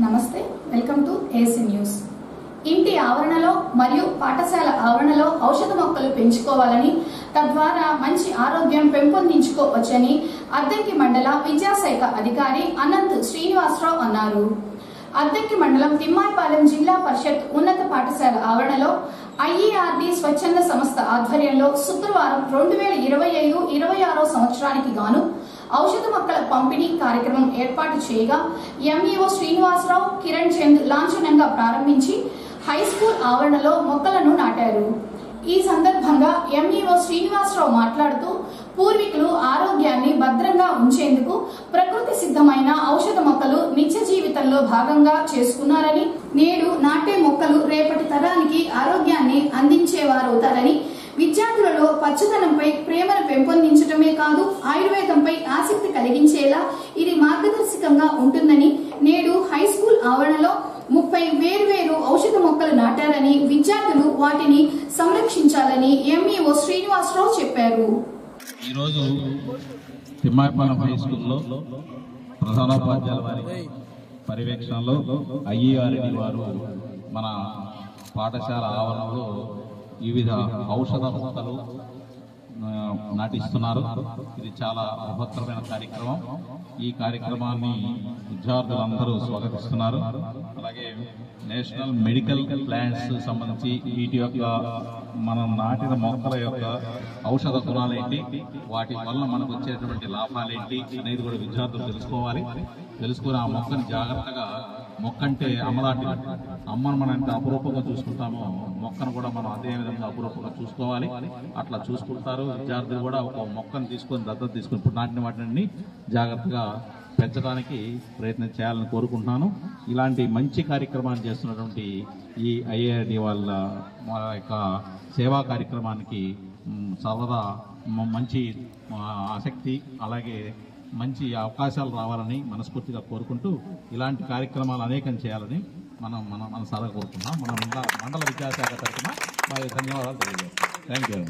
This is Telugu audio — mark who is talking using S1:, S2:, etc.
S1: నమస్తే, వెల్కమ్ టు ఏసీ న్యూస్. ఇంటి ఆవరణలో మరియు పాఠశాల ఆవరణలో ఔషధ మొక్కలు పెంచుకోవాలని, తద్వారా మంచి ఆరోగ్యం పెంపొందించుకోవచ్చని అద్దంకి మండల విద్యాశాఖ అధికారి అనంత్ శ్రీనివాసరావు అన్నారు. అద్దంకి మండలం తిమ్మాయిపాలెం జిల్లా పరిషత్ ఉన్నత పాఠశాల ఆవరణలో ఐఈఆర్డి స్వచ్ఛంద సంస్థ ఆధ్వర్యంలో శుక్రవారం 2025-26 సంవత్సరానికి గాను ఔషధ మొక్కల పంపిణీ కార్యక్రమం ఏర్పాటు చేయగా ఎంఈఓ శ్రీనివాసరావు, కిరణ్ చంద్ లాంఛనంగా ప్రారంభించి హై స్కూల్ ఆవరణలో మొక్కలను నాటారు. ఈ సందర్భంగా ఎంఈఓ శ్రీనివాసరావు మాట్లాడుతూ, పూర్వీకులు ఆరోగ్యాన్ని భద్రంగా ఉంచేందుకు ప్రకృతి సిద్ధమైన ఔషధ మొక్కలు నిత్య జీవితంలో భాగంగా చేసుకున్నారని, నేడు నాటే మొక్కలు రేపటి తరానికి ఆరోగ్యాన్ని అందించేవారవుతారని, విద్యార్థులలో పచ్చదనంపై ప్రేమను పెంపొందించడమే కాదు, ఆయుర్వేదంపై ఆసక్తి కలిగించేలా ఇది మార్గదర్శకంగా ఉంటుందని, నేడు హై స్కూల్ ఆవరణలో 30 వేర్వేరు ఔషధ మొక్కలు నాటారని, విద్యార్థులు వాటిని సంరక్షించాలని ఎంఈఓ శ్రీనివాసరావు చెప్పారు.
S2: ఈరోజు తిమ్మాయిపాలెం హై స్కూల్లో ప్రధానోపాధ్యాయుల వారి పర్యవేక్షణలో ఐఈఆర్డి వారు మన పాఠశాల ఆవరణలో వివిధ ఔషధ మొక్కలు నాటిస్తున్నారు. ఇది చాలా మహత్తరమైన కార్యక్రమం. ఈ కార్యక్రమాన్ని విద్యార్థులందరూ స్వాగతిస్తున్నారు. అలాగే నేషనల్ మెడికల్ ప్లాంట్స్ సంబంధించి వీటి యొక్క మనం నాటిన మొక్కల యొక్క ఔషధ గుణాలు ఏంటి, వాటి వల్ల మనకు వచ్చేటువంటి లాభాలు ఏంటి అనేది కూడా విద్యార్థులు తెలుసుకుని ఆ మొక్కని జాగ్రత్తగా, మొక్క అంటే అమ్మలాంటి, అమ్మను మనం ఎంత అపురూపంగా చూసుకుంటామో మొక్కను కూడా మనం అదే విధంగా అపురూపంగా చూసుకోవాలి. అట్లా చూసుకుంటారు విద్యార్థులు కూడా. ఒక మొక్కను తీసుకొని దత్తత తీసుకుని ఇప్పుడు నాటిన వాటిని జాగ్రత్తగా పెంచడానికి ప్రయత్నం చేయాలని కోరుకుంటున్నాను. ఇలాంటి మంచి కార్యక్రమాన్ని చేస్తున్నటువంటి ఈ ఐఐఆర్డి వాళ్ళ మా యొక్క సేవా కార్యక్రమానికి సర్వదా మంచి ఆసక్తి, అలాగే మంచి అవకాశాలు రావాలని మనస్ఫూర్తిగా కోరుకుంటూ, ఇలాంటి కార్యక్రమాలు అనేకం చేయాలని మనం సలహా కోరుకుంటున్నాం. మన మండల విద్యాశాఖ తరఫున ధన్యవాదాలు తెలియజేస్తాం. Thank you.